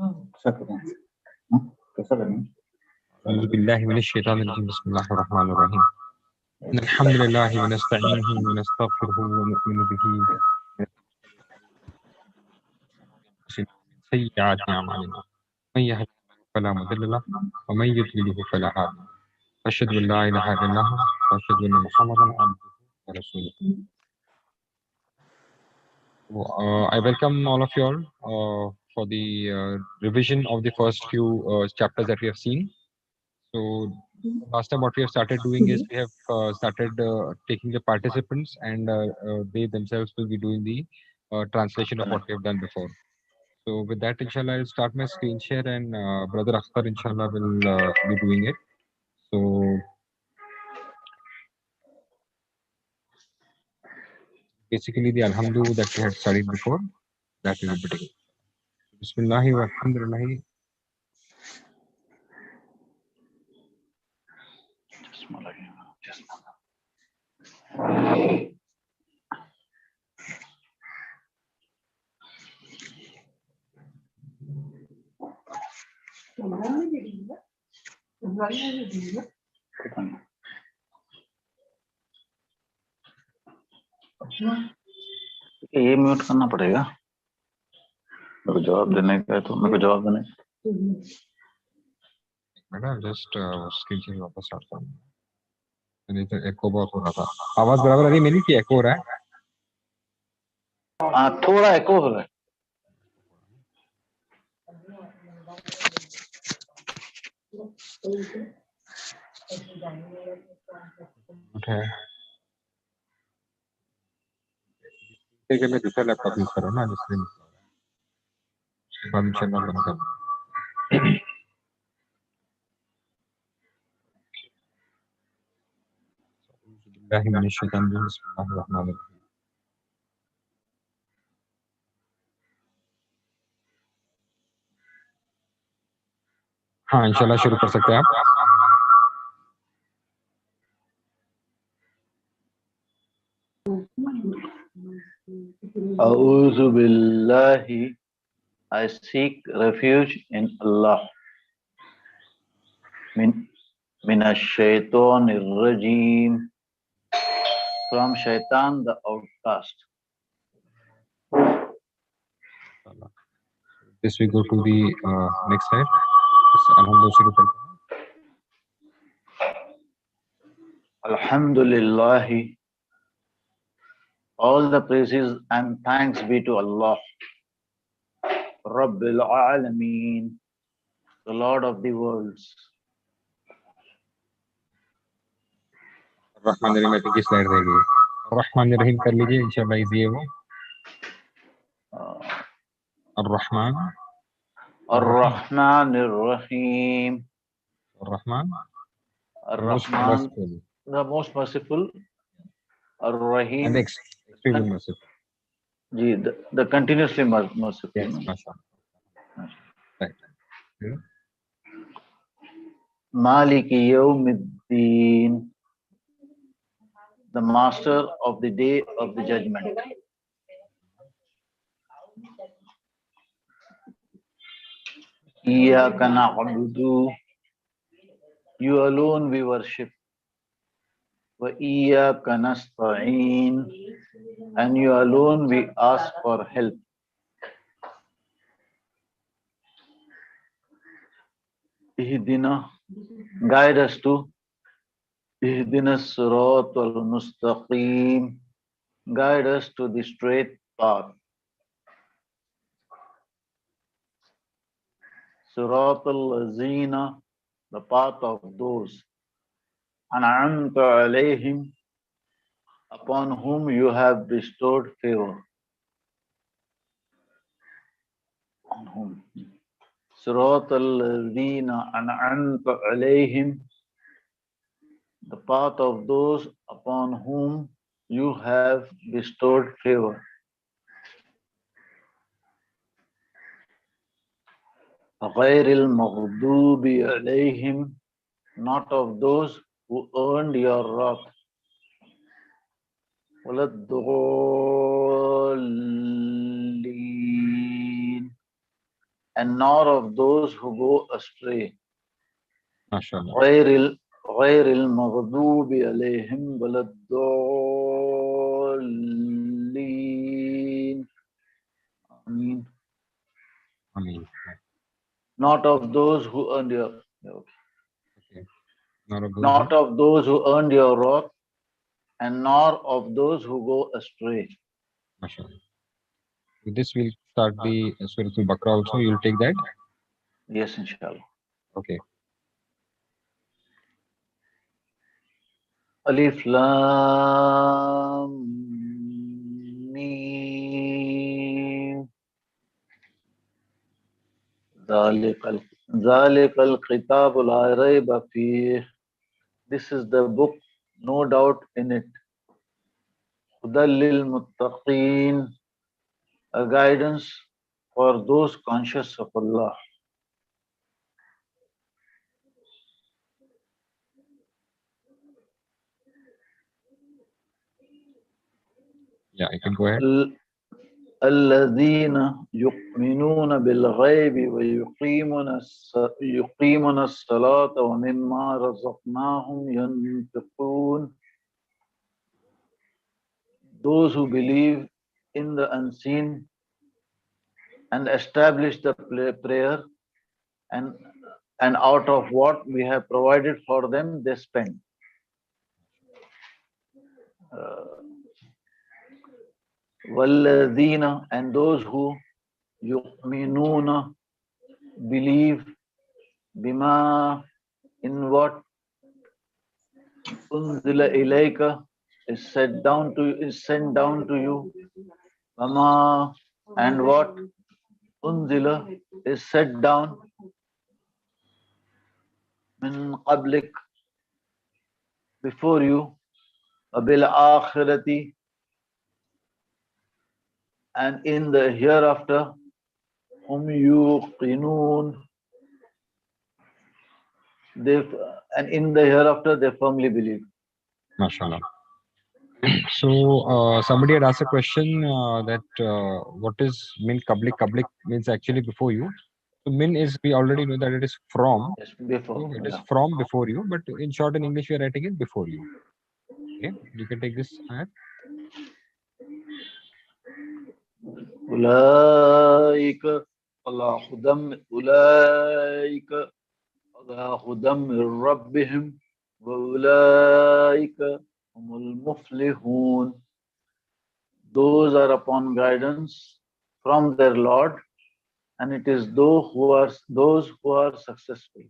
कैसा लगेगा? أعوذ بالله من الشيطان الرجيم بسم الله الرحمن الرحيم إن الحمد لله ونستعينه ونستغفره ونؤمن به من سيئات أعمالنا من يهده الله فلا مضل له ومن يضلله فلا هادي له أشهد أن لا إله إلا الله وأشهد أن محمدا عبده ورسوله. I welcome all of you all for the revision of the first few chapters that we have seen. So last time what we have started doing is we have started taking the participants and they themselves will be doing the translation of what we have done before. So with that, inshallah, I'll start my screen share and Brother Akhtar, inshallah, will be doing it. So basically the Alhamdulillah that we had studied before, that we will be taking. Bismillahi wa alhamdulillahi. ये mute करना पड़ेगा। मेरे को जवाब देने का है तो मेरे को जवाब देने। मैडम जस्ट स्क्रीन शेयर वापस स्टार्ट करो। नहीं तो एको बहुत हो रहा था। आवाज बराबर आ रही है मेरी कि एको हो रहा है? थोड़ा एको हो रहा है। Okay. ठीक है मैं दूसरा लैपटॉप यूज कर रहा हूँ ना जिसमें बाद में चैनल बंद कर हाँ इंशाल्लाह शुरू कर सकते हैं आप। A'udhu billahi, I seek refuge in Allah. Minash shaitanir rajim, from shaitan the outcast. This we go to the next slide. Alhamdulillah शुरू करते हैं। Alhamdulillah, all the praises and thanks be to Allah, Rabbil Alameen, the Lord of the worlds. Rahman रहीम में की slide रहेगी। रहमान रहीम कर लीजिए इंशाल्लाह easy है वो। Ar-Rahman. Ar-Rahman Ar-Rahim. Ar-Rahman. Ar-Rahman, the most merciful. Ar-Rahim. And extremely merciful. The continuously merciful. Yes, mashallah. Right. Yeah. Maliki Yawmiddin, the master of the day of the judgment. Iyyaka na'budu, you alone we worship. Wa iyyaka nasta'in, and you alone we ask for help. Ihdina, guide us to Ihdina as-sirat al-mustaqim, guide us to the straight path. Sirat al-lazina, the path of those. An'amta alayhim, upon whom you have bestowed favor. On whom? Sirat al-lazina an'amta alayhim, the path of those upon whom you have bestowed favor. غَيْرِ الْمَغْضُوبِ عَلَيْهِمْ, not of those who earned your wrath. وَلَا الضَّالِّينَ, and nor of those who go astray. MashaAllah. غير المغضوب عليهم ولا الضالين. Ameen. Ameen. Not of those who earned your Okay. Not of those not of those who earned your wrath, and nor of those who go astray. MashaAllah. With this, we'll start the Surah Al-Baqarah also. You'll take that? Yes, inshallah. Okay. Alif Lam Mim. ذلك الكتاب لا ريب فيه. This is the book, no doubt in it. هدى للمتقين, a guidance for those conscious of Allah. Yeah, you can go ahead. الذين يؤمنون بالغيب ويقيمون الصلاة ومما رزقناهم ينفقون. Those who believe in the unseen and establish the prayer, and out of what we have provided for them, they spend. Walladina, and those who yu'minuna, believe, bima, in what unzila ilayka, is sent down to you, Mama, and what unzila is set down min qablik, before you, abil akhirati, and in the hereafter, hum yuqinun, and in the hereafter they firmly believe. MashaAllah. So somebody had asked a question that what is min qablik? Qablik means actually before you. So min is, we already know that it is from. Yes, before. So it is from before you, but in short, in English, we are writing it before you. Okay, you can take this ayat. Ulaika ala hudam min rabbihim wa ulaika humul muflihun. Those are upon guidance from their Lord, and it is those who are successful.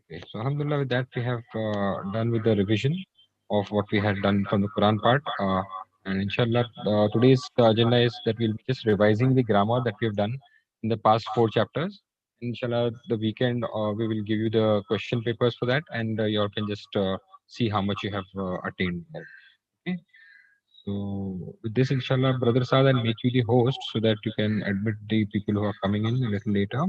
Okay, so Alhamdulillah, with that we have done with the revision of what we had done from the Quran part. And inshallah, today's agenda is that we'll be just revising the grammar that we have done in the past 4 chapters. Inshallah, the weekend we will give you the question papers for that, and you all can just see how much you have attained there. Okay. So with this, inshallah, Brother Saad, I'll make you the host so that you can admit the people who are coming in a little later.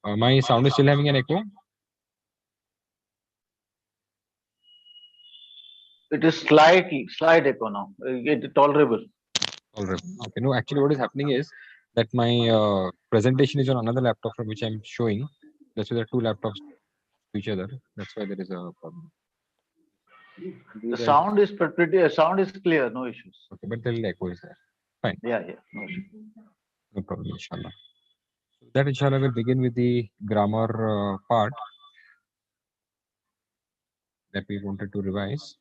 My sound is still having an echo? It is slight echo now. It is tolerable. Tolerable. Okay. No, actually, what is happening is that my presentation is on another laptop from which I'm showing. That's why there are 2 laptops to each other. That's why there is a problem. The sound is sound is clear, no issues. Okay, but the little echo is there. Fine. Yeah, no issues. No problem, inshallah. So that inshallah will begin with the grammar part that we wanted to revise.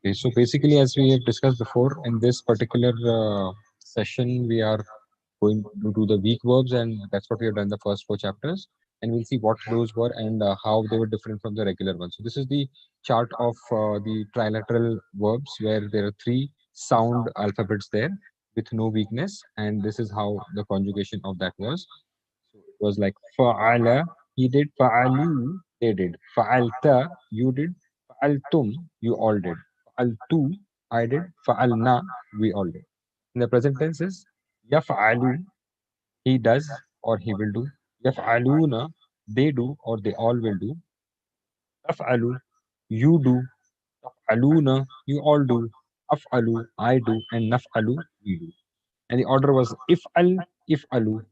Okay, so basically, as we have discussed before, in this particular session, we are going to do the weak verbs, and that's what we have done in the first 4 chapters. And we'll see what those were and how they were different from the regular ones. So this is the chart of the trilateral verbs where there are 3 sound alphabets there with no weakness, and this is how the conjugation of that was. So it was like fa'ala, he did. Fa'alu, they did. Fa'alta, you did. Fa'altum, you all did. Fa'altu, I did. Fa'alna, we all did. In the present tense is yaf'alu, he does or he will do. Yaf'aluna, they do or they all will do. Taf'alu, you do. Taf'aluna, you all do. Af'alu, I do. And naf'alu, we do. And the order was if'alu.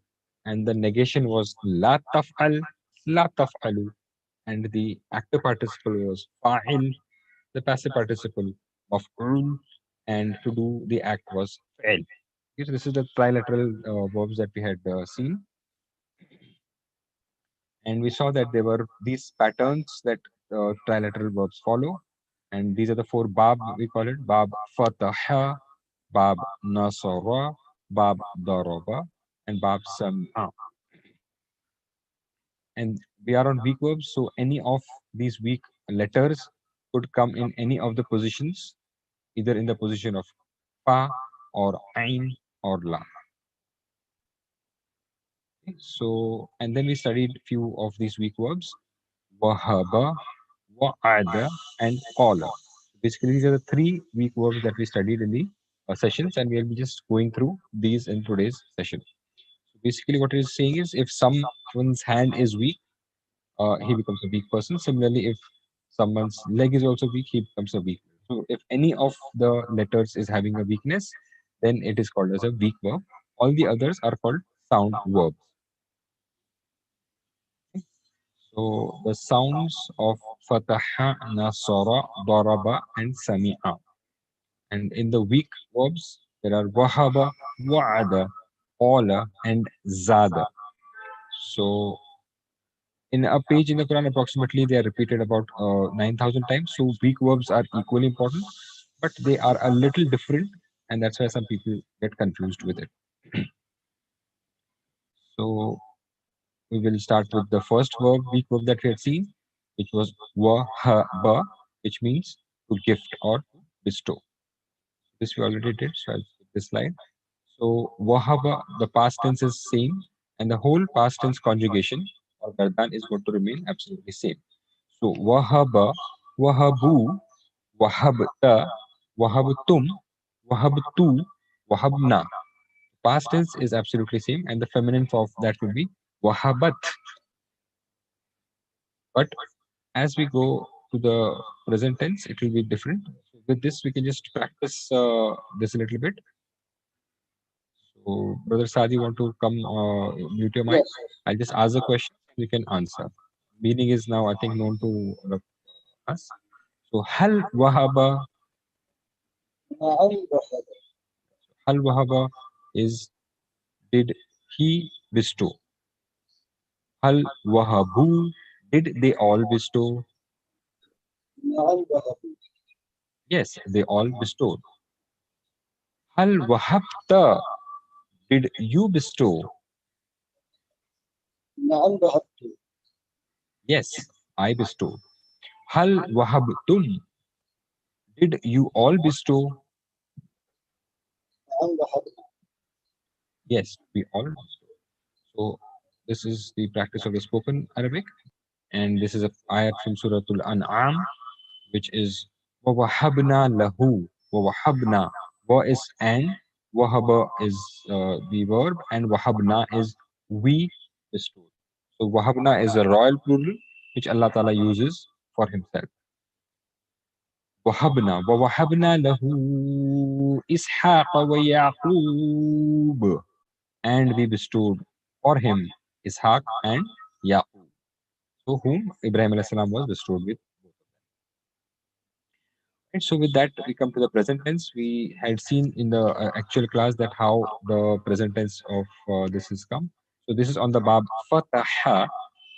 And the negation was la taf'al, la taf'alu. And the active participle was fa'il, the passive participle maf'ul, and to do the act was fa'il. Okay, so this is the trilateral verbs that we had seen, and we saw that there were these patterns that trilateral verbs follow, and these are the four bab, we call it bab fataha, bab nasara, bab daraba, and bab sam'a. And we are on weak verbs, so any of these weak letters could come in any of the positions, either in the position of fa or ain or la. Okay, so, and then we studied few of these weak verbs, wahaba, wa'ada, and qala. Basically, these are the three weak verbs that we studied in the sessions, and we'll be just going through these in today's session. So basically, what it is saying is, if someone's hand is weak, he becomes a weak person. Similarly, if someone's leg is also weak, he becomes a weak. So if any of the letters is having a weakness, then it is called as a weak verb. All the others are called sound verbs. So the sounds of fataha, nasara, daraba, and sami'a. And in the weak verbs, there are wahaba, wa'ada, qala, and zada. So in a page in the Quran, approximately they are repeated about 9,000 times. So weak verbs are equally important, but they are a little different, and that's why some people get confused with it. So we will start with the first verb, weak verb that we had seen, which was wahaba, which means to gift or to bestow. This we already did, so I'll skip this slide. So wahaba, the past tense is same, and the whole past tense conjugation or gardan is going to remain absolutely same. So wahaba, wahabu, wahabta, wahabtum, wahabtu, wahabna. Past tense is absolutely same, and the feminine form of that will be wahabat. But as we go to the present tense, it will be different. So with this, we can just practice this a little bit. So, Brother Sadi, want to come mute your mic? Yes. I'll just ask the question, you can answer. Meaning is now, I think, known to all of us. So, نعم بحضر. hal wahaba is did he bestow? Hal wahabu, did they all bestow? نعم بحضر. Yes, they all bestowed. Hal wahabta, did you bestow? نعم بحضر. Yes, I bestowed. Hal wahabtum, did you all bestow? نعم بحضر. Yes, we all bestow. So this is the practice of the spoken Arabic, and this is a ayat from Suratul An'am, which is وَوَهَبْنَا لَهُ وَوَهَبْنَا. Wa is and, wahaba is the verb, and wahabna is we bestowed. So wahabna is a royal plural which Allah Ta'ala uses for himself. Wahabna wa wahabna lahu Ishaq wa Yaqub, and we bestowed for him Ishaq and Yaqub. So whom Ibrahim alayhi salam was bestowed with. Right, so with that, we come to the present tense. We had seen in the actual class that how the present tense of this has come. So this is on the bab fataha,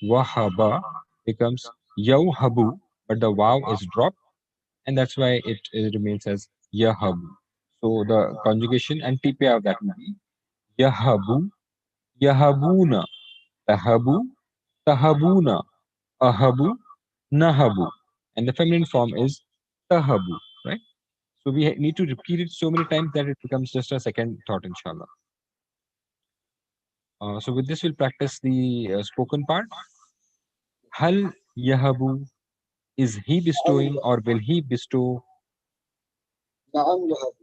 wahaba becomes yawhabu, but the waw is dropped, and that's why it remains as yahabu. So the conjugation and TPI of that will be yahabu, yahabuna, tahabu, tahabuna, ahabu, nahabu, and the feminine form is tahabu, right? So we need to repeat it so many times that it becomes just a second thought, inshallah. So with this, we'll practice the spoken part. Hal yahabu, is he bestowing or will he bestow? نعم يهب.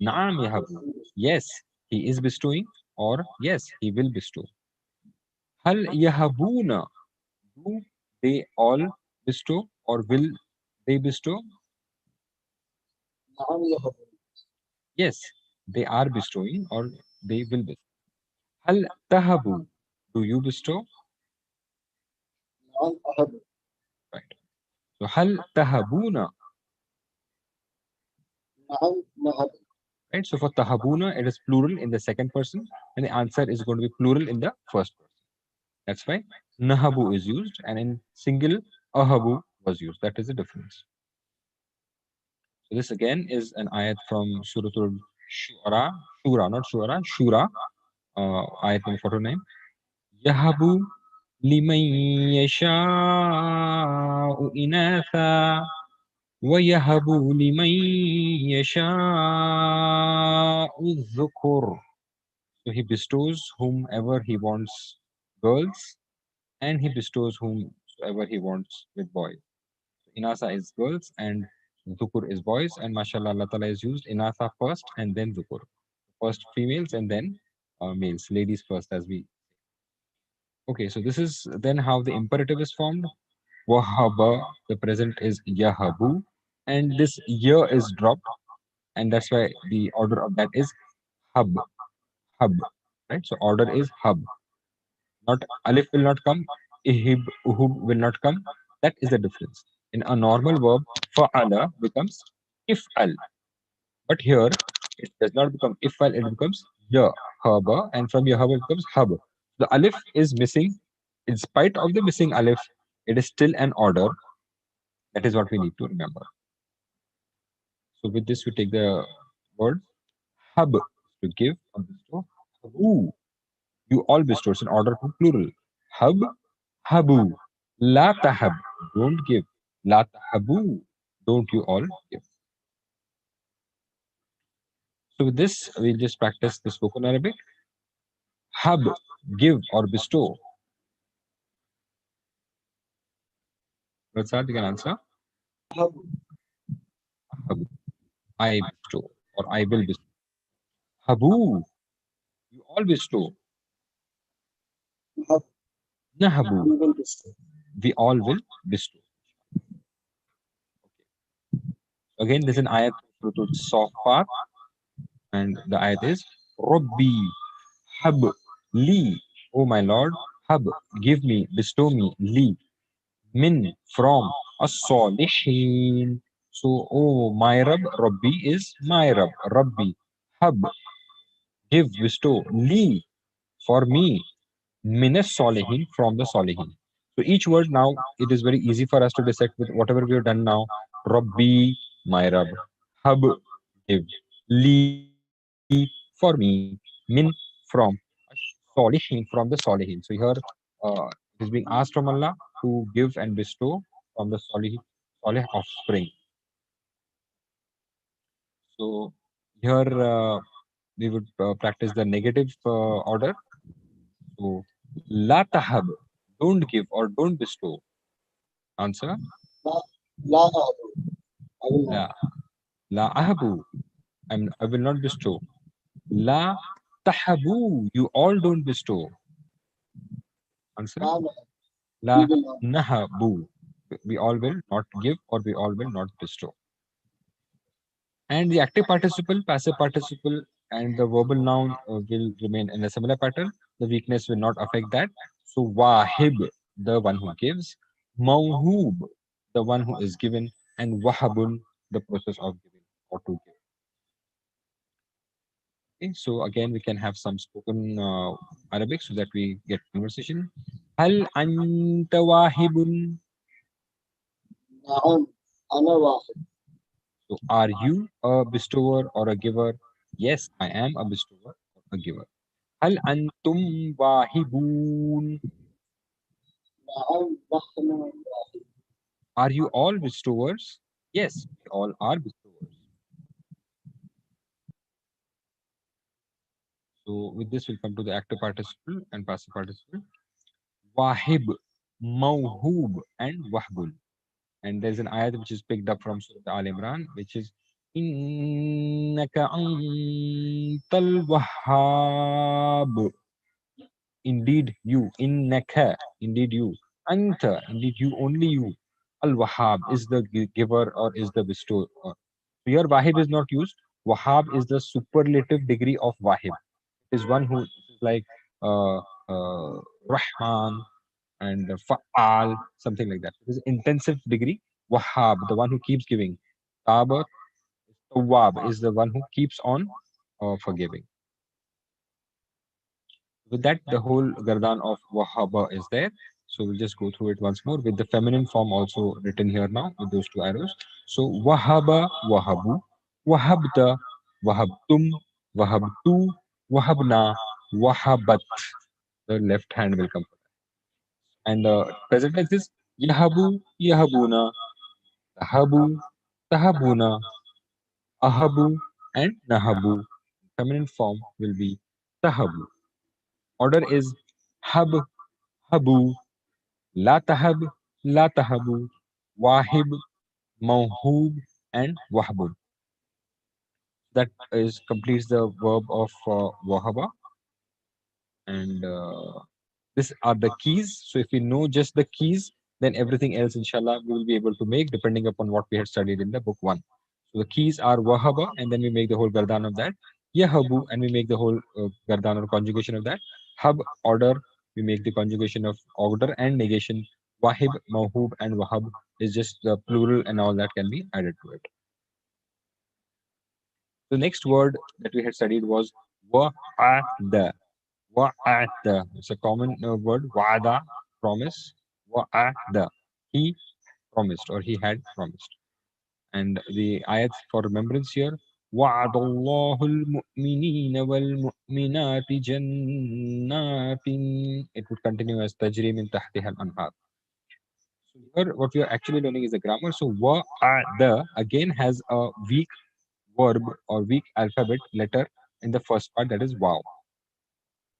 Naam yahabu, yes, he is bestowing or yes, he will bestow. Hal yahabuna, do they all bestow or will they bestow? نعم يهب. Yes, they are bestowing or they will bestow. Hal tahabu, do you bestow? نعم أهب. Right. So hal tahabuna, نعم نهب. right? So for tahabuna, it is plural in the second person, and the answer is going to be plural in the first person. That's why nahabu is used, and in single ahabu was used. That is the difference. So this again is an ayat from Suratul Shura, Shura, not Shura, Shura, ayat number 49. Yahabu liman yasha'u inatha wa yahabu liman yasha'u dhukur. So he bestows whomever he wants girls, and he bestows whomsoever he wants with boys. So Inasa is girls and Dhukur is boys, and mashallah Allah Ta'ala is used Inasa first and then Dhukur. First females and then males, ladies first as we. Okay, so this is then how the imperative is formed. Wahaba, the present is Yahabu, and this ya is dropped, and that's why the order of that is Hub. Hub. Right? So order is Hub. Not alif will not come, ihib, uhub will not come. That is the difference. In a normal verb, fa'ala becomes if'al. But here, it does not become if'al, it becomes yahaba, and from yahaba it becomes hab. The alif is missing. In spite of the missing alif, it is still an order. That is what we need to remember. So with this, we take the word hab to give or bestow. Habu, you all bestow. It's in order to plural. Hab, habu. La tahab, don't give. La tahabu, don't you all give. So with this, we'll just practice the spoken Arabic. Hab, give or bestow. Let's start. You can answer. أهب. Hab, I bestow or I will bestow. Habu, you all bestow. نهب. Nahabu, We will bestow. we all will bestow. Again, there's an ayat to Safat, and the ayat is Rabbi, Hab, Li, oh my Lord, Hab, give me, bestow me, Li, min, from, as-salihin. So, oh, my Rabb, Rabbi is my Rabb, Rabbi, Hab, give, bestow, Li, for me, min as-salihin, from the salihin. So each word now, it is very easy for us to dissect with whatever we have done now. Rabbi, my Rabb, Hab, give, Li, for me, min, from, salihin, from the salihin. So here, it is being asked from Allah to give and bestow from the salih offspring. So here we would practice the negative order. So la tahab, don't give or don't bestow. Answer لا لا أهب. I will la not. la ahabu, I will not bestow. La tahabu, you all don't bestow. Answer لا نهب. la We will not. nahabu, we all will not give or we all will not bestow. And the active participle, passive participle, and the verbal noun will remain in a similar pattern. The weakness will not affect that. So wahib, the one who gives, mawhub, the one who is given, and wahabun, the process of giving or to give. Okay, so again, we can have some spoken Arabic so that we get conversation. Hal anta wahibun? نعم أنا واحد. So are you a bestower or a giver? Yes, I am a bestower or a giver. هل أنتم واهبون? نعم نحن واحد. Are you all bestowers? Yes, we all are bestowers. So with this, we'll come to the active participle and passive participle. Wahib, Mawhub, and Wahbun. And there's an ayat which is picked up from Surah Al Imran, which is Innaka antal wahhab. Indeed you, innaka, indeed you, anta, indeed you, only you, al wahhab is the giver or is the bestower. Here wahib is not used. Wahhab is the superlative degree of wahib. It is one who is like uh, Rahman and Fa'al, something like that. It is intensive degree. Wahhab, the one who keeps giving. Tabar, Tawwab is the one who keeps on forgiving. With that, the whole Gardan of Wahaba is there. So we'll just go through it once more with the feminine form also written here now with those two arrows. So Wahaba, Wahabu, Wahabta, Wahabtum, Wahabtu, Wahabna, Wahabat. The left hand will come. And the present tense is Yahabu, Yahabuna, Tahabu, Tahabuna, Ahabu, and Nahabu. Feminine form will be Tahabu. Order is Hab, Habu, La Tahab, La Tahabu, Wahib, Mawhub, and Wahbun. That is completes the verb of Wahaba. And these are the keys. So if we know just the keys, then everything else, inshallah, we will be able to make depending upon what we had studied in the book 1. So the keys are Wahaba, and then we make the whole Gardan of that. Yahabu, and we make the whole Gardan or conjugation of that. Hab, order, we make the conjugation of order and negation. Wahib, Mawhub, and Wahab is just the plural, and all that can be added to it. The next word that we had studied was Wa'ada. Wa'ada. It's a common word. Wa'ada, promise. Wa'ada. He promised or he had promised. And the ayat for remembrance here. وعد الله المؤمنين والمؤمنات جنات. It would continue as تجري من تحتها الأنهار. So here what we are actually learning is the grammar. So wa'ada again has a weak verb or weak alphabet letter in the first part, that is wow.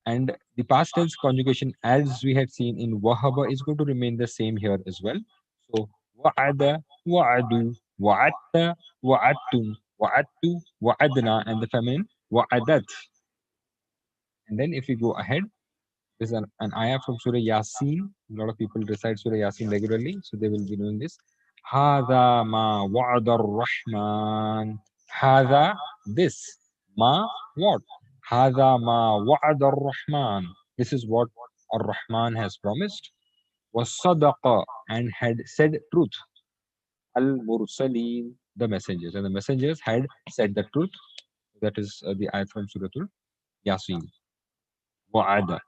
And the past tense conjugation, as we had seen in wahaba, is going to remain the same here as well. So wa'ada, wa'adu, wa'atta, wa'attum, wa'attu, wa'adna, and the feminine wa'adat. And then if we go ahead, there's an ayah from Surah Yasin. A lot of people recite Surah Yasin regularly, so they will be doing this. Hada ma wa'ada ar-Rahman. Hada, this. Ma, what? Hada ma wa'ada ar-Rahman. This is what ar-Rahman has promised. Was sadaqa, and had said truth. Al-Mursaleen, the messengers. And the messengers had said the truth. That is the ayah from Surah Yasin. Wa'ada.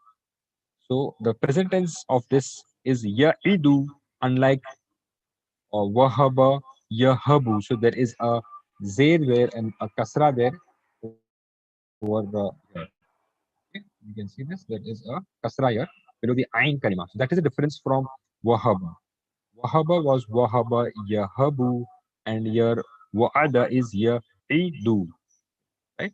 So the present tense of this is ya'idu, unlike wahaba, yahabu. So there is a zair there and a kasra there over the here. Okay, you can see this. There is a kasra here below the ain kalima. So that is a difference from wahaba. Wahaba was wahaba yahabu, and here wa'ada is ya'idu. Right?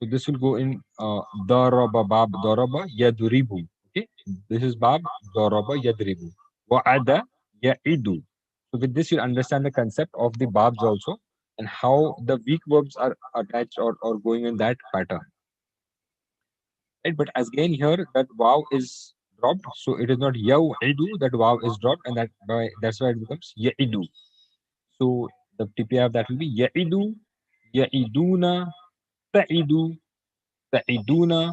So this will go in daraba, bab daraba yadribu. Okay, this is bab daraba yadribu. Wa'ada ya'idu. So with this, you'll understand the concept of the babs also and how the weak verbs are attached or going in that pattern. Right? But as again here, that wow is dropped, so it is not ya'idu. That wow is dropped, and that's why it becomes ya'idu. So the TPI of that will be ya'idu, ya'iduna, ta'idu, ta'iduna,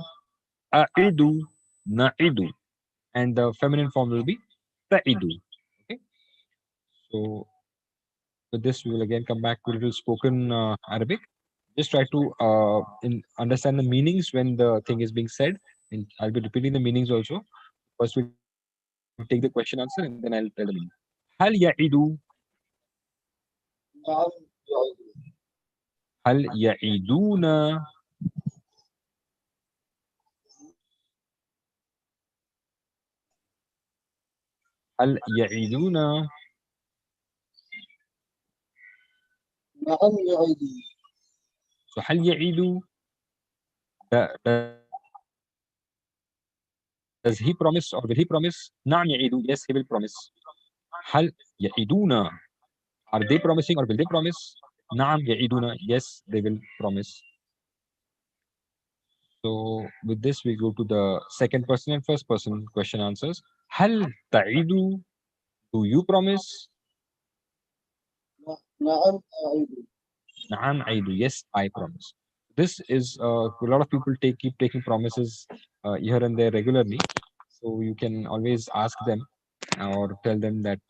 a'idu, na'idu, and the feminine form will be ta'idu. Okay, so with this we will again come back to little spoken Arabic. Just try to understand the meanings when the thing is being said, and I'll be repeating the meanings also. First we'll take the question answer, and then I'll tell the meaning. Hal ya'idu, نعم يعيدون hal ya'iduna, hal ya'iduna. نعم يعيدون So hal ya'idu, Does he promise or will he promise? نعم يعيد. Yes, he will promise. هل يعيدون? Are they promising or will they promise? نعم يعيدون. Yes, they will promise. So with this, we go to the second person and first person question answers. هل تعيد? Do you promise? نعم أعيد. نعم أعيد. Yes, I promise. This is a lot of people keep taking promises here and there regularly. So you can always ask them or tell them that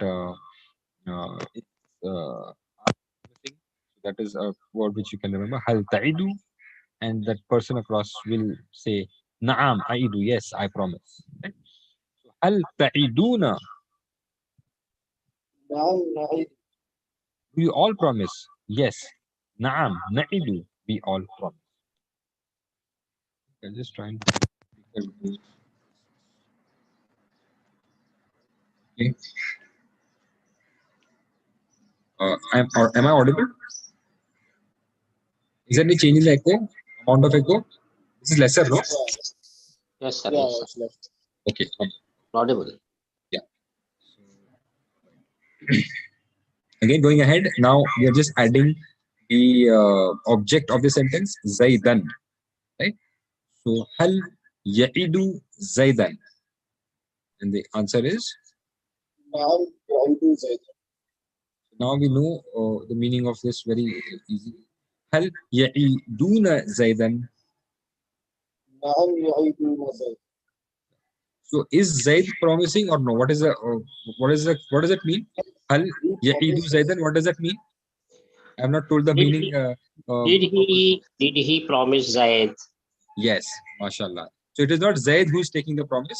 it's that is a word which you can remember. هل تعيد? And that person across will say نعم أعيد. Yes, I promise. Right? So, هل تعيدون? نعم نعيد. Do you all promise? Yes. نعم نعيد. We all promise. I'm just trying to. Okay. Am I audible? Is there any change in the echo? Amount of echo? This is lesser, no? Yes, sir. Yeah, Yes, sir. it's left. Okay. Audible. Again, going ahead, now we are just adding the object of the sentence, Zaidan. Right? So, hal ya'idu Zaidan? And the answer is, نعم يعيد زيد. now we know the meaning of this very easily. Hal ya'iduna Zaidan? نعم يعيدون زيد. So, is Zaid promising or no? What is what does it mean? Hal ya'idu Zaidan? What does that mean? I have not told the Did meaning. Did he promise Zayed? Yes, mashallah. So it is not Zaid who is taking the promise,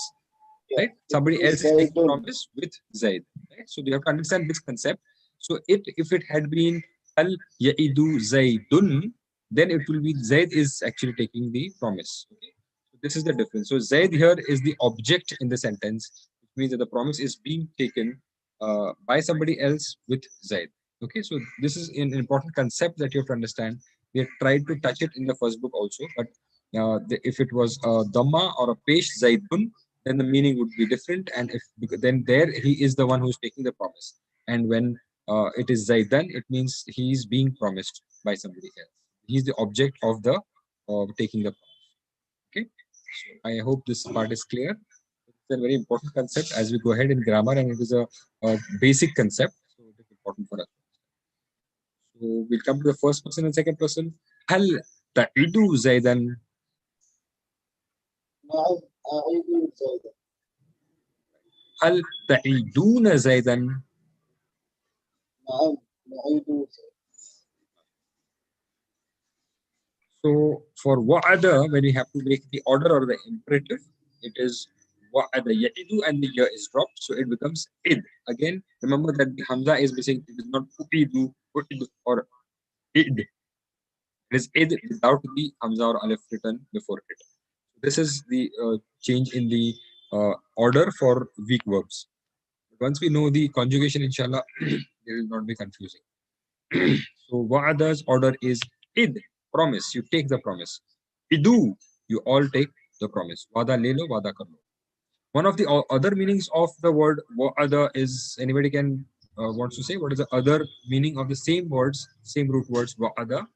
Yeah. right? Somebody It is else is taking the Zaidun. promise with Zaid, right? So you have to understand this concept. So if it had been Al Ya'idu Zaidun, then it will be Zaid is actually taking the promise. Okay? So this is the difference. So Zaid here is the object in the sentence, which means that the promise is being taken by somebody else with Zaid. Okay, so this is an important concept that you have to understand. We have tried to touch it in the first book also, but if it was a Dhamma or a Pesh Zaidun, then the meaning would be different. And if then there he is the one who's taking the promise. And when it is Zaidan, it means he is being promised by somebody else. He's the object of the taking the promise. Okay, so I hope this part is clear. It's a very important concept as we go ahead in grammar, and it is a basic concept, so it is important for us. So we'll come to the first person and second person. Hal ta'idu Zaidan? نعم أعيد زيد. هل تعيدون زيدا؟ نعم نعيد زيد. So for wa'ada, when we have to make the order or the imperative, it is wa'ada ya'idu and the ya is dropped, so it becomes id. Again, remember that the hamza is missing. It is not u'idu, u'id or id. It is id without the hamza or alif written before it. This is the change in the order for weak verbs. Once we know the conjugation, inshallah, it will not be confusing. So wa'ada's order is id, promise, you take the promise. Idu, you all take the promise. Wada lelo, wada karlo. One of the other meanings of the word wa'ada is, anybody can wants to say, what is the other meaning of the same words, same root words, wa'ada?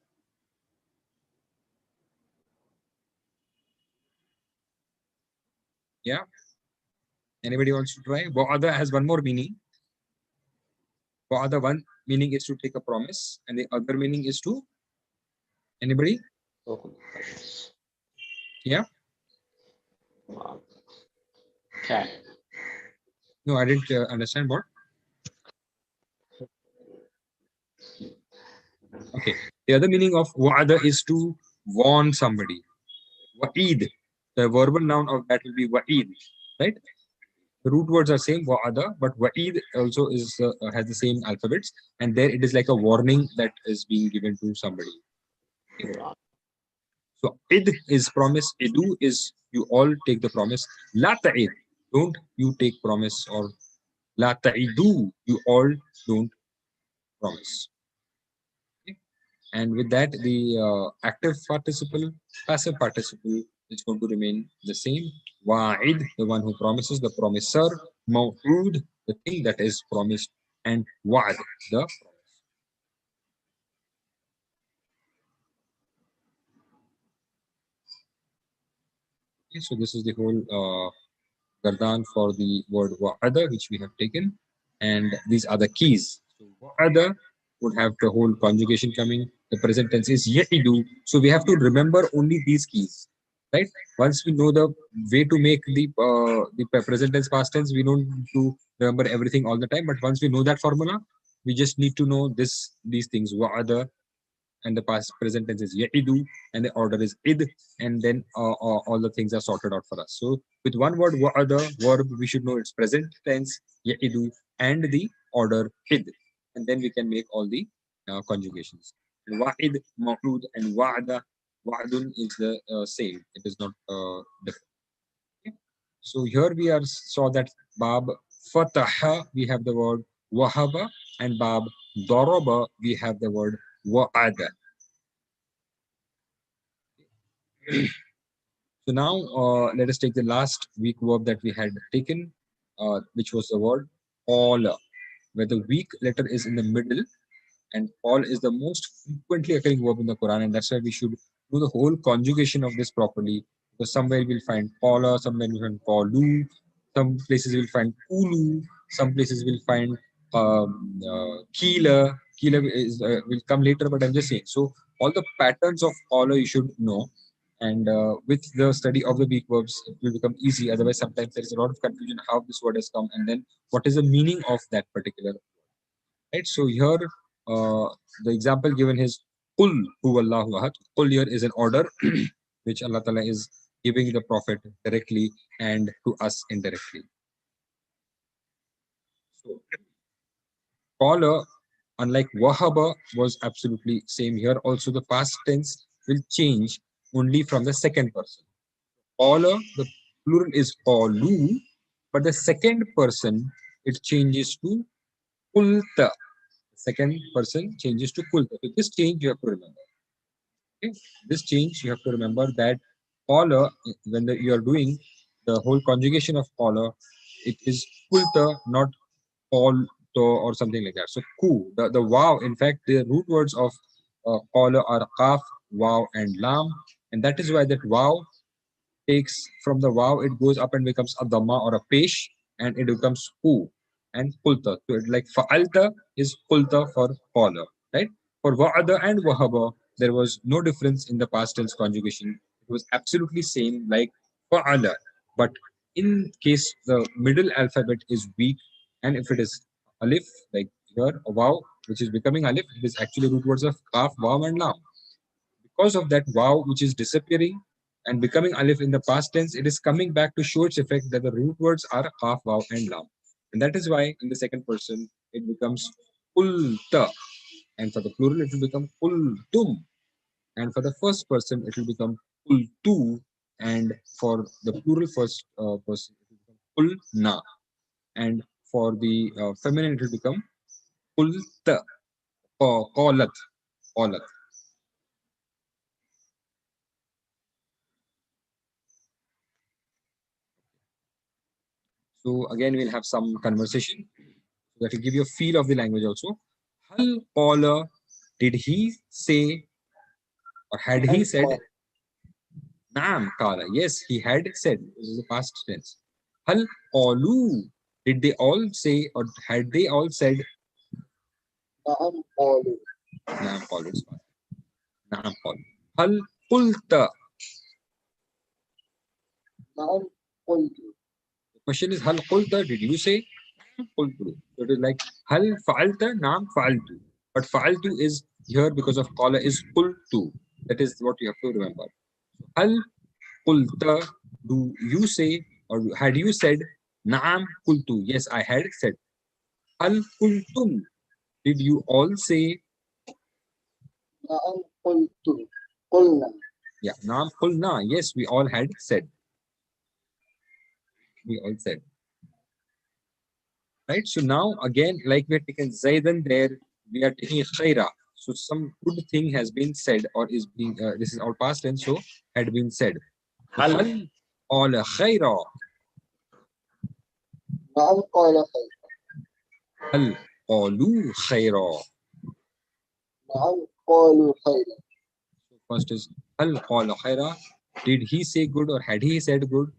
Yeah. Anybody wants to try? Wa'ada has one more meaning. Wa'ada, one meaning is to take a promise, and the other meaning is to, anybody? Yeah. Okay. No, I didn't understand what. Okay. The other meaning of wa'ada is to warn somebody. Wa'id. The verbal noun of that will be wa'id, right? The root words are same, wa'ada, but wa'id also is has the same alphabets, and there it is like a warning that is being given to somebody. So id is promise, idu is you all take the promise. La ta'id, don't you take promise, or la ta'idu, you all don't promise. Okay? And with that, the active participle, passive participle is going to remain the same. Wa'id, the one who promises, the promiser. Maw'ud, the thing that is promised. And wa'ad, the promise. Okay, so this is the whole gardan for the word wa'ada, which we have taken. And these are the keys. So wa'ada would have the whole conjugation coming. The present tense is ya'idu. So we have to remember only these keys, right? Once we know the way to make the present tense past tense, we don't need to remember everything all the time. But once we know that formula, we just need to know these things. Wa'ada, and the past present tense is ya'idu, and the order is id, and then all the things are sorted out for us. So with one word wa'ada verb, we should know its present tense ya'idu and the order id, and then we can make all the conjugations. Wa'id, ma'ud, and wa'ada. Wa'dun is the same. It is not different. Okay? So here we are saw that bab fataha, we have the word wahaba, and bab daraba, we have the word wa'ada. So now let us take the last weak verb that we had taken, which was the word all, where the weak letter is in the middle, and all is the most frequently occurring verb in the Quran, and that's why we should do the whole conjugation of this properly. Because somewhere we'll find qala, somewhere we'll find qalu, some places we'll find kulu, some places we'll find kila. Kila is will come later, but I'm just saying. So all the patterns of qala you should know, and with the study of the weak verbs, it will become easy. Otherwise, sometimes there is a lot of confusion how this word has come, and then what is the meaning of that particular. Right. So here, the example given is Qul huwallahu ahad. Qul here is an order which Allah Ta'ala is giving the Prophet directly and to us indirectly. So, Qala, unlike Wahaba, was absolutely same here. Also, the past tense will change only from the second person. Qala, the plural is qalu, but the second person it changes to qulta. Second person changes to kulta. So this change you have to remember. Okay? This change you have to remember that qala, when you are doing the whole conjugation of qala, it is kulta, not qal or something like that. So ku, the wow, in fact, the root words of qala are qaf, wow, and lam, and that is why that wow takes from the wow, it goes up and becomes a dhamma or a pesh, and it becomes ku and kulta. So it like fa'alta is kulta for qala, right? For wa'ada and wahaba, there was no difference in the past tense conjugation. It was absolutely same like fa'ala. But in case the middle alphabet is weak, and if it is alif, like here, a wow, which is becoming alif, it is actually root words of kaf, wow, and lam. Because of that wow which is disappearing and becoming alif in the past tense, it is coming back to show its effect that the root words are kaf, wow, and lam. And that is why in the second person it becomes ulta. And for the plural it will become ultum. And for the first person it will become ultu. And for the plural first person it will become ulna. And for the feminine it will become ulta. Qalat. Qalat. So again, we'll have some conversation so that will give you a feel of the language also. Hal qala, did he say or had he said? Naam qala. Yes, he had said. This is the past tense. Hal qalu, did they all say or had they all said? نعم قالوا Naam qalu is fine. Naam qalu. Hal qulta. نعم قلت The question is hal qulta, did you say? Qultu. So it is like hal fa'alta, naam fa'altu. But fa'altu is here because of qala is qultu. That is what you have to remember. Hal qulta, do you say or had you said? Naam qultu. Yes, I had said. Hal qultum, did you all say? نعم قلت قلنا Yeah, naam qulna. Yes, we all had said. We all said. Right? So now again, like we are taking Zaidan there, we are taking Khaira. So some good thing has been said or is being, this is our past tense, so had been said. So, هل هل قال خيرا. نعم قال خير. هل قالوا خيرا. نعم قالوا خيرا. First is هل قال خيرا. Did he say good or had he said good?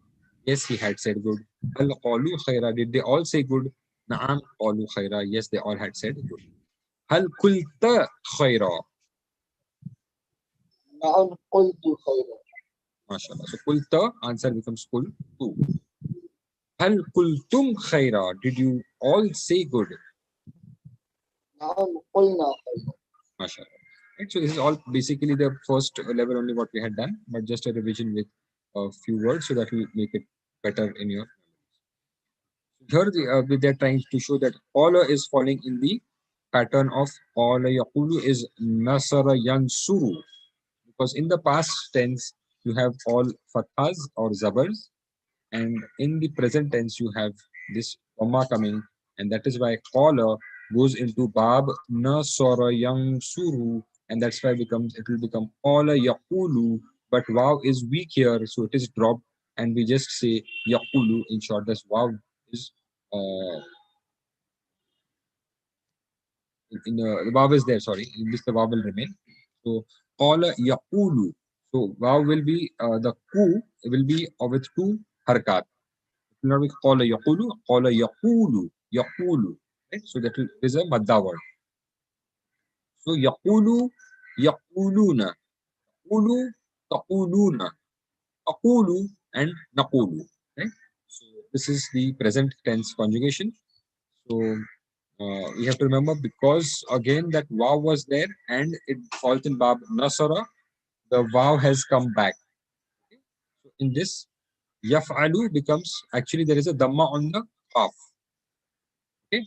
Yes, he had said good. هل قالوا خيرا. Did they all say good? نعم قالوا خيرا. Yes, they all had said good. هل قلت خيرا. نعم قلت خيرا. MashaAllah. So قلت, answer becomes قلت. هل قلتم خيرا. Did you all say good? نعم قلنا خيرا. MashaAllah. Right, so this is all basically the first level only what we had done, but just a revision with a few words so that we make it better in your memories. Here they're trying to show that Qala is falling in the pattern of Qala Yaqulu is Nasara Yansuru, because in the past tense you have all fathas or zabars, and in the present tense you have this dhamma coming, and that is why Qala goes into Bab Nasara Yansuru, and that's why it will become Qala Yaqulu, but Waw is weak here, so it is dropped, and we just say Yaqulu. In short, this Waw is the Waw is there, sorry, in this the Waw will remain. So Qala Yaqulu. So Waw will be the Ku will be with two harkat. It will not be Qala Yaqulu, Qala Yaqulu, Yaqulu. Right? So that is a madda word. So Yaqulu, Yaquluna, Qulu, Taquluna, Aqulu, and Naqulu. Right? So this is the present tense conjugation. So we have to remember, because again that Waw was there and it falls in Bab Nasara, the Waw has come back. Okay? So in this, Yaf'alu becomes, actually there is a Dhamma on the Qaf. Okay?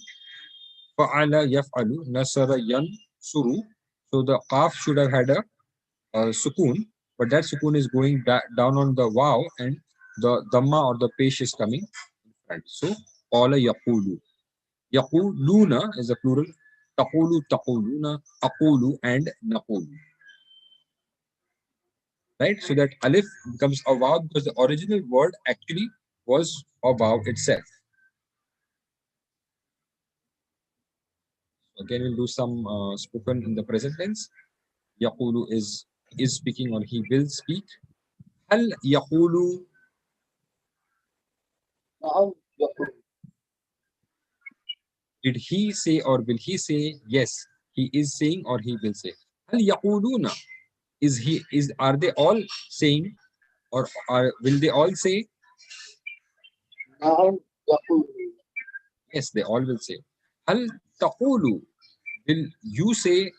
Fa'ala Yaf'alu, Nasara Yansuru. So the Qaf should have had a Sukun, but that Sukun is going down on the Waw, and the Dhamma or the Pesh is coming in front. So, Qala Yaqulu. Yaquluna is the plural. Taqulu, Taquluna, Aqulu, and Naqulu. Right? So that Alif becomes a Waw because the original word actually was a Waw itself. Again, we'll do some spoken in the present tense. Yaqulu is speaking or he will speak. Hal yaqulu. نعم يقول. Did he say or will he say? Yes, he is saying or he will say. Hal yaquluna. Are they all saying or will they all say? نعم يقول. Yes, they all will say. Hal taqulu. Will you say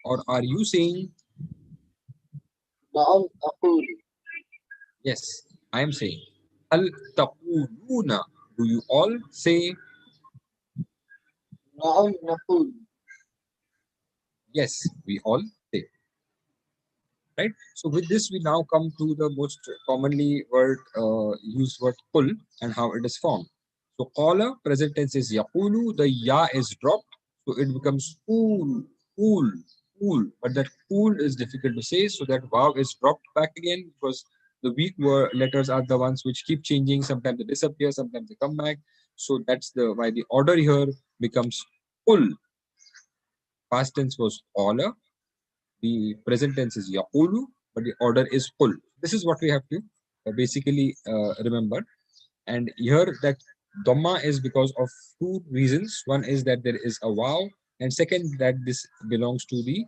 or are you saying? نعم أقول. Yes, I am saying. Hal taquluna. Do you all say? نعم نقول. Yes, we all say. Right? So with this, we now come to the most commonly used word kul and how it is formed. So qala, present tense is yaqulu, the ya is dropped, so it becomes cool, cool, cool. But that cool is difficult to say, so that waw is dropped back again because the weak letters are the ones which keep changing. Sometimes they disappear, sometimes they come back. So that's why the order here becomes kul. Past tense was qala. The present tense is yaqulu, but the order is qul. This is what we have to basically remember. And here that dhamma is because of two reasons. One is that there is a waw, and second that this belongs to the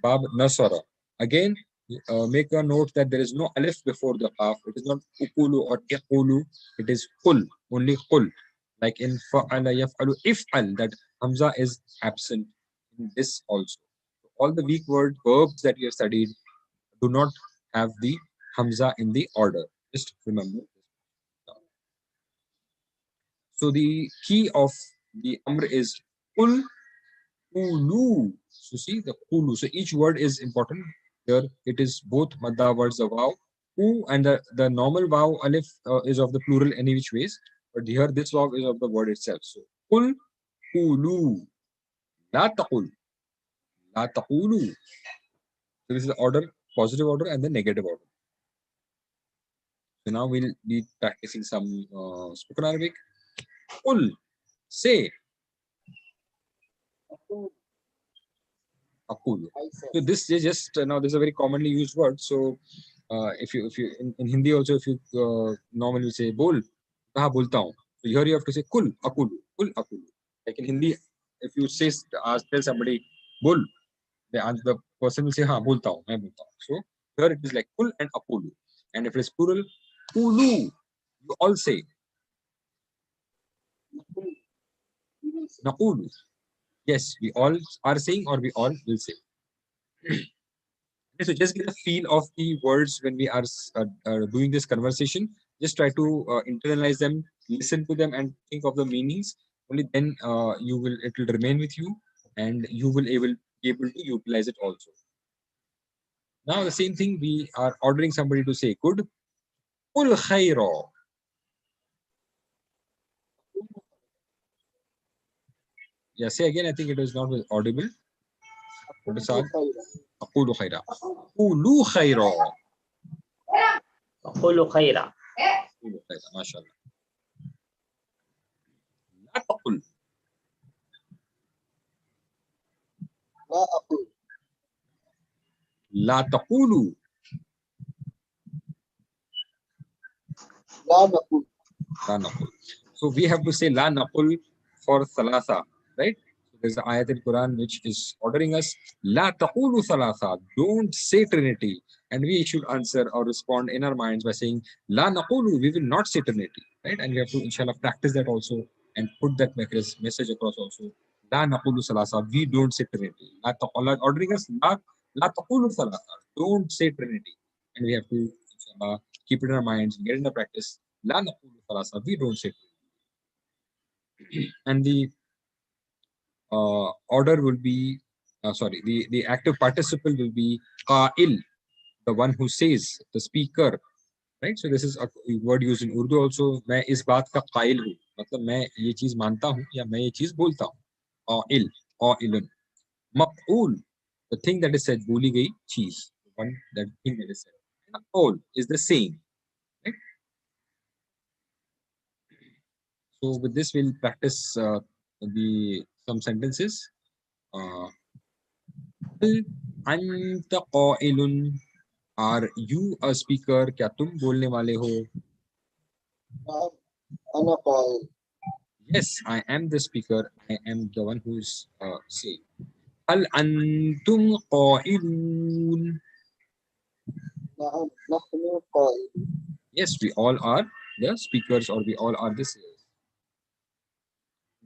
bab nasara. Again, make a note that there is no alif before the qaf. It is not ukulu or iqulu. It is qul, only qul. Like in fa'ala yaf'alu if'al, that hamza is absent in this also. All the weak verbs that we have studied do not have the hamza in the order. Just remember. So the key of the amr is kul, kulu. So see the kulu. So each word is important. Here it is both madda words, the waw, ku, and the normal waw alif is of the plural any which ways. But here this waw is of the word itself. So kul, kulu, la taqul. La taqulu. So this is the order, positive order and the negative order. So now we'll be practicing some spoken Arabic. Qul, say. Aqulu. I said. So this is just now this is a very commonly used word. So if you in Hindi also, if you normally say bol, kaha bolta hu. So here you have to say kul akulu, kul akulu. Like in Hindi, if you say tell somebody bol, the person will say ha bolta hu, main bolta hu. So here it is like kul and akulu. And if it is plural, kulu, you all say naqulu. Yes, we all are saying or we all will say. So just get a feel of the words when we are doing this conversation. Just try to internalize them, listen to them, and think of the meanings. Only then it will remain with you, and you will be able to utilize it also. Now the same thing, we are ordering somebody to say good. Qul khayra. Yeah, say again. I think it was not audible. What is that? Aqulu khayra. Qulu khayra. Aqulu khayra. Qulu khayra. MashaAllah. La taqul. لا أقول. La taqulu. لا نقول. La naqul. So we have to say la naqul for thalatha, right? So there's an ayat in Quran which is ordering us la taqulu thalatha, don't say Trinity, and we should answer or respond in our minds by saying la naqulu, we will not say Trinity, right? And we have to inshallah practice that also and put that message across also. La naqulu thalatha, we don't say Trinity. Allah ordering us la taqulu thalatha, don't say Trinity, and we have to inshallah keep it in our minds, get in the practice. La naqulu thalatha, we don't say. And the order will be, the active participle will be qa'il, the one who says, the speaker, right? So this is a word used in Urdu also. मैं इस बात का कायल हूँ, मतलब मैं ये चीज मानता हूँ या मैं ये चीज बोलता हूँ. qa'il, qa'ilun. Maq'ul, the thing that is said, बोली गई चीज, one that thing that is said. All is the same, right? So with this we'll practice some sentences. أنت قائل, are you a speaker? क्या तुम बोलने वाले हो? نعم أنا قائل. Yes, I am the speaker. I am the one who is saying. هل أنتم قائلون? نعم نحن قائل. Yes, we all are the speakers, or we all are the sayers.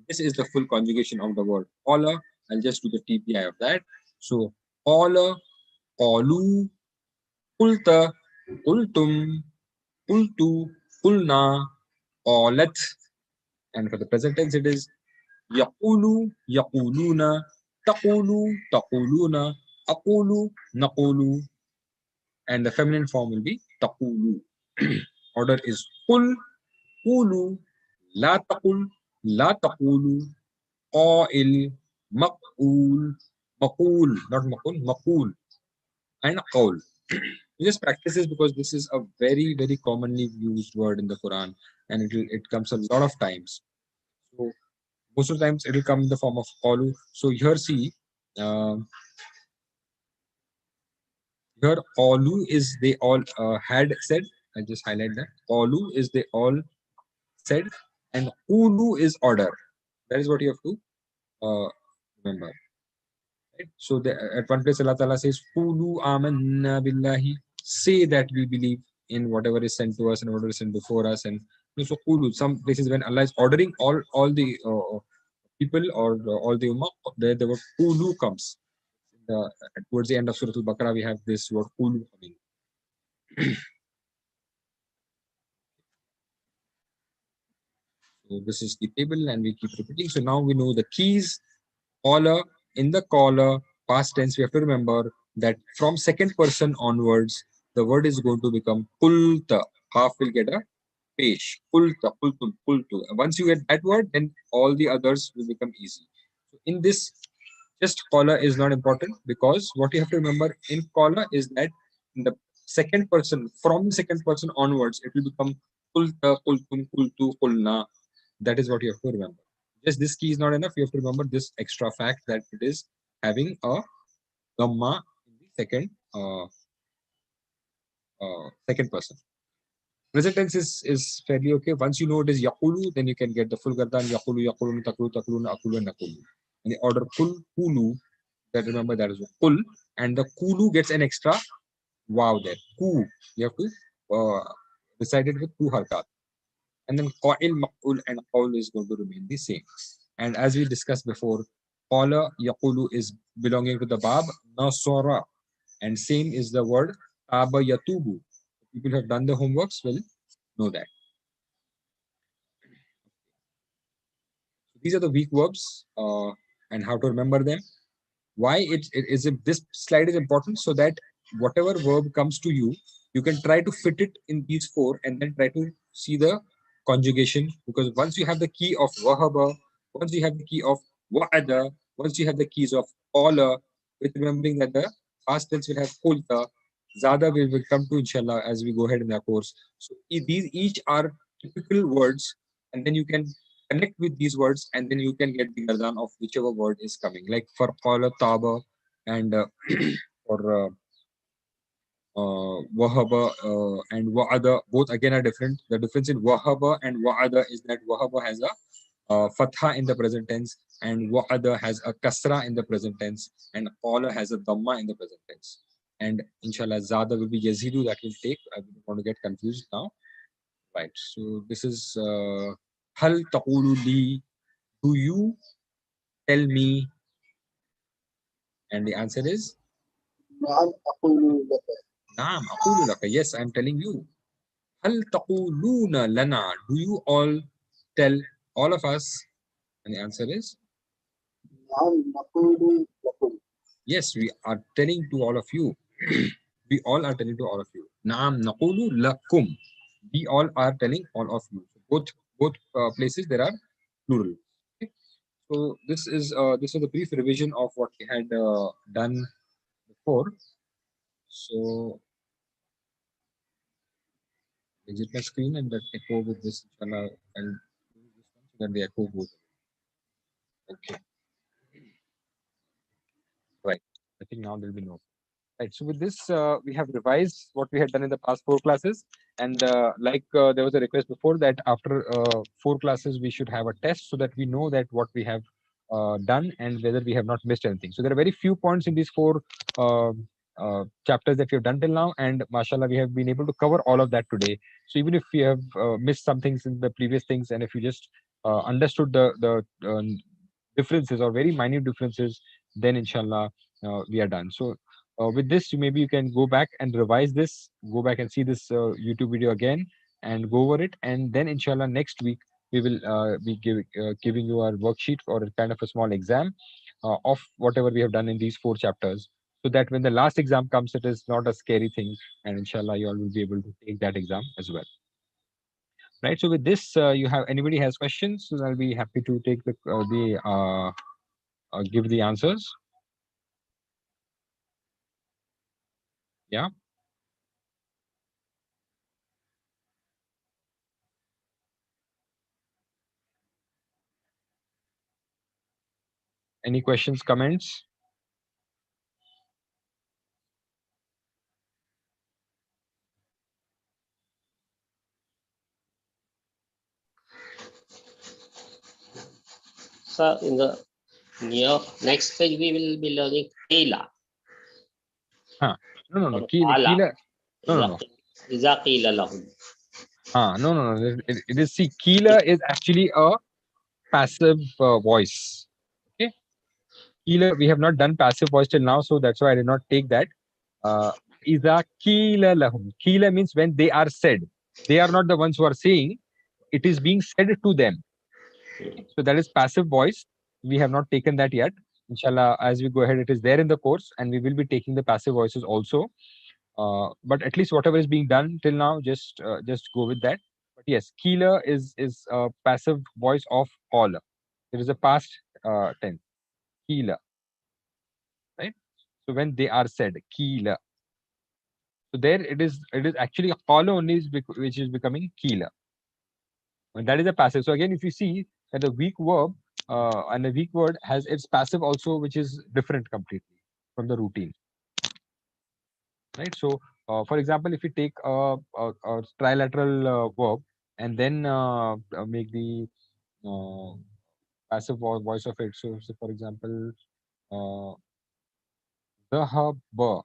This is the full conjugation of the word qala. I'll just do the TPI of that. So qala, qalu, qulta, qultum, qultu, qulna, qalat. And for the present tense it is yaqulu, yaquluna, taqulu, taquluna, aqulu, naqulu. And the feminine form will be taqulu. Order is qul, qulu, la taqul, la taqulu, qa'il, maq'ul, maqul, not maqul, maqul, and qawl. Just practice this because this is a very, very commonly used word in the Quran, and it comes a lot of times. So most of the times it will come in the form of qalu. So here see, here qalu is they all had said. I just highlight that. Qalu is they all said, and qulu is order. That is what you have to remember. Right? So at one place Allah Ta'ala says, qulu amanna billahi, say that we believe in whatever is sent to us and whatever is sent before us. And so qulu, some places when Allah is ordering all the people or all the ummah, the word qulu comes. Towards the end of Surah Al-Baqarah, we have this word qulu coming. So this is the table and we keep repeating. So now we know the keys. Caller, in the caller, past tense, we have to remember that from second person onwards, the word is going to become kulta. Half will get a pesh. Kulta, kultul, kultu. Once you get that word, then all the others will become easy. So in this, Just qala is not important, because what you have to remember in qala is that in the second person, from the second person onwards, it will become qulta, qultum, qultu, qulna. That is what you have to remember. Just this key is not enough. You have to remember this extra fact that it is having a dhamma in the second person. Present tense is fairly okay. Once you know it is yaqulu, then you can get the full gardan yaqulu, yaqulun, takulu, takulun, akulu, and nakulu. In the order kul, kulu, that remember that is kul, and the kulu gets an extra wow there. Ku, you have to recite it with two harkat. And then qa'il, maq'ul, and qawl is going to remain the same. And as we discussed before, qala, yaqulu is belonging to the bab nasara, and same is the word taba yatubu. People who have done the homeworks will know that. These are the weak verbs and how to remember them. Why this slide is important, so that whatever verb comes to you, you can try to fit it in these four and then try to see the conjugation. Because once you have the key of wahaba, once you have the key of wa'ada, once you have the keys of qala, with remembering that the past tense will have qulta, zada will come to inshallah as we go ahead in the course. So these each are typical words, and then you can connect with these words, and then you can get the gardan of whichever word is coming. Like for qala, taba, and for wahaba and wa'ada, both again are different. The difference in wahaba and wa'ada is that wahaba has a fatha in the present tense, and wa'ada has a kasra in the present tense, and qala has a dhamma in the present tense. And inshallah zada will be yazidu, that will take. I don't want to get confused now. Right. So this is hal taqulu li, do you tell me? And the answer is نعم أقول لك. naam aqulu laka. Yes, I'm telling you. Hal taquluna lana, do you all tell all of us? And the answer is نعم نقول لكم. yes, we are telling to all of you. We all are telling to all of you. Naam naqulu lakum. We all are telling all of you. So both places there are plural. Okay. So this is a brief revision of what we had done before. So exit my screen and let echo with this. Inshallah, I'll do this one so that the echo goes. Okay. Right. I think now there'll be no. Right. So with this, we have revised what we had done in the past 4 classes, and there was a request before that after 4 classes we should have a test so that we know that what we have done and whether we have not missed anything. So there are very few points in these 4 chapters that we have done till now, and mashallah we have been able to cover all of that today. So even if we have missed some things in the previous things, and if you just understood the differences or very minute differences, then inshallah we are done. So with this, maybe you can go back and revise this, go back and see this YouTube video again and go over it. And then inshallah next week, we will be giving you our worksheet or a kind of a small exam of whatever we have done in these 4 chapters. So that when the last exam comes, it is not a scary thing. And inshallah, you all will be able to take that exam as well. Right. So with this, anybody has questions? So I'll be happy to take give the answers. Yeah. Any questions, comments? So in the next page, we will be learning qila. No. Qala. No. Iza qila lahum. No. It is, see, Keela is actually a passive voice. Okay. Keela, we have not done passive voice till now, so that's why I did not take that. Iza Keela lahum. Keela means when they are said. They are not the ones who are saying. It is being said to them. So that is passive voice. We have not taken that yet. Inshallah, as we go ahead, it is there in the course, and we will be taking the passive voices also. But at least whatever is being done till now, just go with that. But yes, Keela is a passive voice of caller. There is a past tense. Keela. So when they are said, Kila. So there it is actually a qala only which is becoming Kila. And that is a passive. So again, if you see that the weak verb and the weak word has its passive also, which is different completely from the routine. Right. So for example, if you take a trilateral verb and then make the passive voice of it. So, for example, Dhahaba,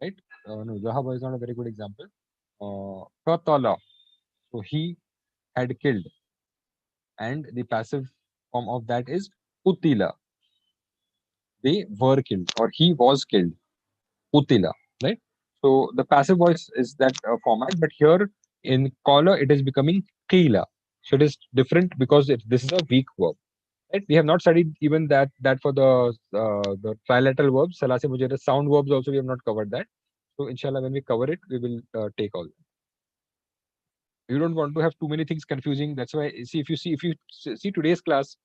right? No, Dhahaba is not a very good example. Qatala, so he had killed, and the passive form of that is Utila. They were killed, or he was killed. Utila, right? So the passive voice is that format, but here in Qala it is becoming Qila. So it is different because this is a weak verb. Right? We have not studied even that for the trilateral verbs, salasi mujara sound verbs also we have not covered that. So inshallah, when we cover it, we will take all. You don't want to have too many things confusing. That's why if you see today's class,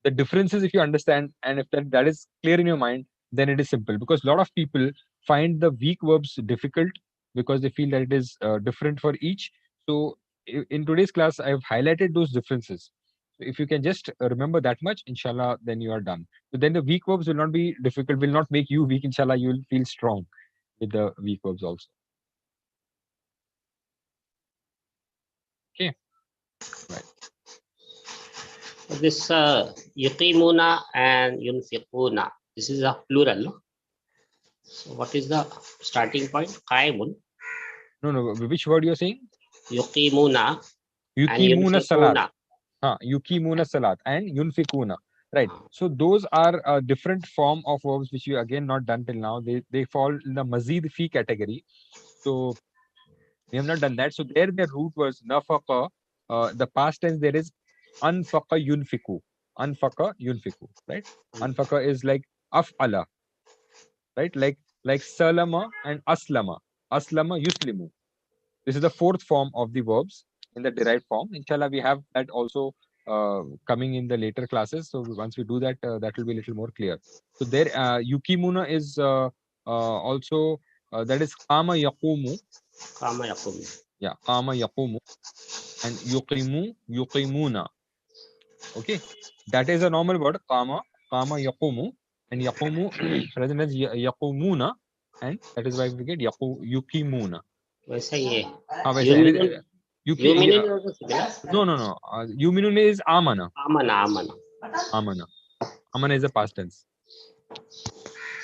the differences if you understand and if that is clear in your mind, then it is simple. Because a lot of people find the weak verbs difficult because they feel that it is different for each. So in today's class, I have highlighted those differences. So if you can just remember that much, inshallah, then you are done. So then the weak verbs will not be difficult, will not make you weak. Inshallah, you will feel strong with the weak verbs also. Okay. Right. This yuqimuna and yunfiquna. This is a plural. No? So what is the starting point? Qaimun, No. Which word you are saying? yuqimuna and Yukimuna salat. yunfiquna. Yukimuna salat and yunfikuna. Right. So those are a different form of verbs which you again not done till now. They fall in the mazid fi category. So we have not done that. So there the root was nafaqa. The past tense there is anfaqa yunfiku. Anfaqa yunfiku. Right. Anfaqa is like af'ala. Right. Like salama and aslama. Aslama yuslimu. This is the fourth form of the verbs in the derived form. Inshallah, we have that also coming in the later classes. So once we do that, that will be a little more clear. So there, yukimuna is also that is kama yaqumu. Kama yaqumu. Yeah, kama yaqumu and yuqimuna. Okay, that is a normal word. Kama yaqumu and yaqumu present as yaqumuna, and that is why we get yukimuna. वैसा ही है. Yuminun. Yuminun also similar. No. Yuminun is amana. Amana. Amana is a past tense.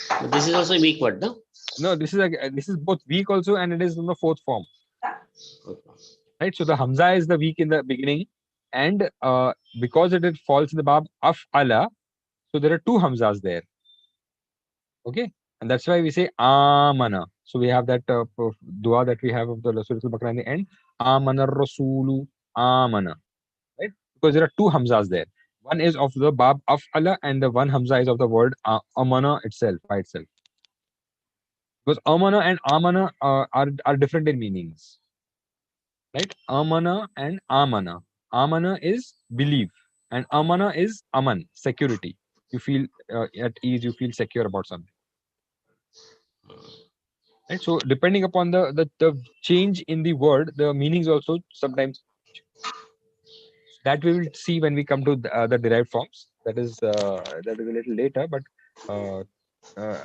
But this is also a weak word, no? No, this is both weak also, and it is in the fourth form. Right. So the hamza is the weak in the beginning, and because it falls in the bab af'ala, so there are two hamzas there. Okay, and that's why we say amana. So we have that dua that we have of the Surah Al-Baqarah in the end. Amana rasulu amana. Right? Because there are two hamzas there. One is of the bab af'ala and the one hamza is of the word amana itself, by itself. Because amana and amana are different in meanings. Right? Amana and amana. Amana is believe and amana is aman, security. You feel at ease, you feel secure about something. Right? So depending upon the change in the word, the meanings also sometimes that we will see when we come to the derived forms. That is a little later, but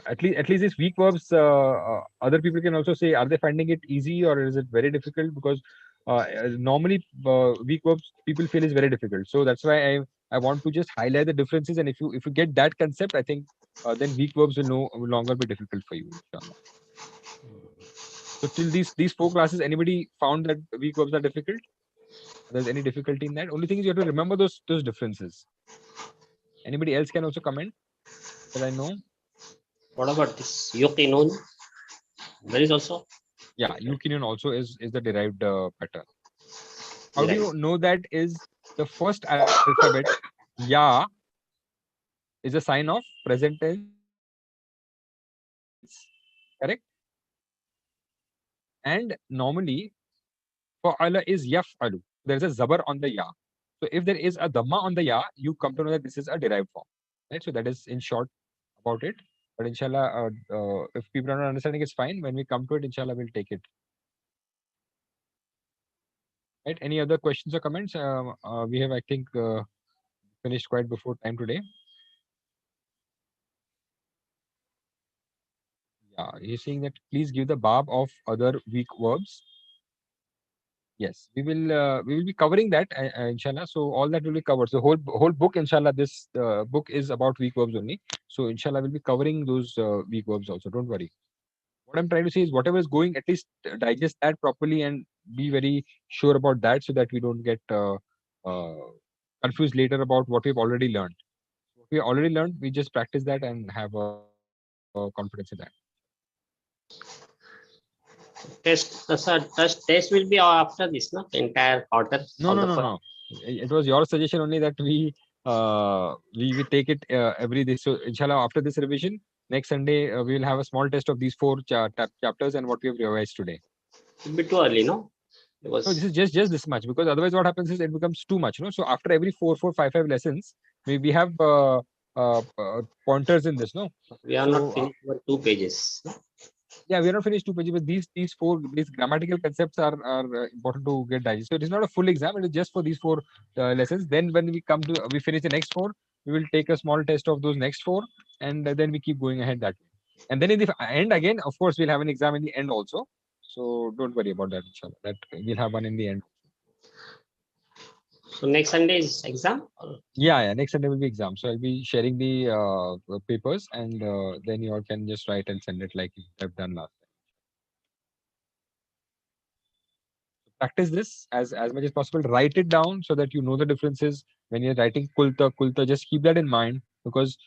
at least these weak verbs, other people can also say, are they finding it easy or is it very difficult? Because normally weak verbs people feel is very difficult. So that's why I want to just highlight the differences. And if you get that concept, I think then weak verbs will no longer be difficult for you. Inshallah. So till these four classes, anybody found that weak verbs are difficult? There's any difficulty in that? Only thing is you have to remember those differences. Anybody else can also comment that I know. What about this yuqinun? There is also. Yeah, yuqinun also is the derived pattern. How do you know that is the first alphabet? Ya is a sign of present tense. Correct? And normally fa'ala is yaf'alu. There is a zabar on the ya. So if there is a dhamma on the ya, you come to know that this is a derived form. Right? So that is in short about it. But inshallah, if people are not understanding, it's fine. When we come to it, inshallah, we'll take it. Right? Any other questions or comments? We have, I think, finished quite before time today. Yeah, he's saying that please give the bab of other weak verbs. Yes, we will be covering that, inshallah. So all that will be covered. So whole book, inshallah, this book is about weak verbs only. So inshallah, we'll be covering those weak verbs also. Don't worry. What I'm trying to say is whatever is going, at least digest that properly and be very sure about that, so that we don't get confused later about what we've already learned. What we already learned, we just practice that and have confidence in that. Test will be after this, no? Entire quarter. No. It was your suggestion only that we take it every day. So inshallah, after this revision, next Sunday we will have a small test of these 4 chapters and what we have revised today. It'll be too early, no? Because No, this is just this much, because otherwise what happens is it becomes too much, no? So after every 4, 5 lessons, we have pointers in this, no? we are So, not finished for 2 pages. No? Yeah, we are not finished 2 pages, but these grammatical concepts are important to get digested. So it is not a full exam; it is just for these 4 lessons. Then when we finish the next 4, we will take a small test of those next 4, and then we keep going ahead that way. And then in the end, again, of course, we'll have an exam in the end also. So don't worry about that, inshallah. That we'll have one in the end. So next Sunday is exam? Yeah. Next Sunday will be exam. So I'll be sharing the papers, and then you all can just write and send it like you have done last time. Practice this as much as possible. Write it down so that you know the differences when you're writing kulta. Just keep that in mind, because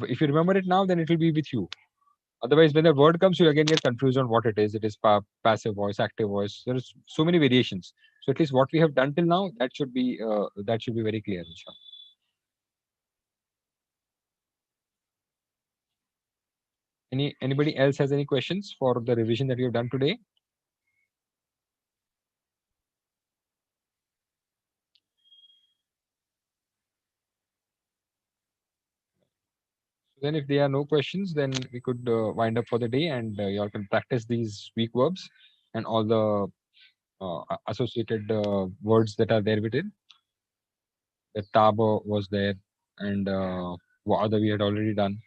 if you remember it now, then it will be with you. Otherwise, when the word comes, you again get confused on what it is. It is passive voice, active voice. There is so many variations. So at least what we have done till now, that should be very clear, inshallah. Anybody else has any questions for the revision that you have done today? Then if there are no questions, then we could wind up for the day, and you all can practice these weak verbs and all the associated words that are there within. The taba was there, and what other we had already done.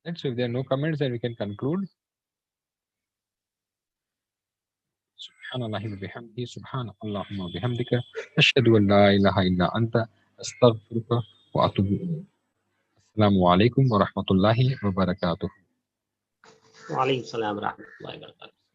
And so if there are no comments, then we can conclude. Subhanallah wa bihamdihi, subhanallahumma wa bihamdika, ashhadu an la ilaha illa anta, astaghfiruka wa atubu ilayk. Assalamu alaikum wa rahmatullahi wa barakatuh. Wa alaikum salam wa rahmatullahi wa barakatuh.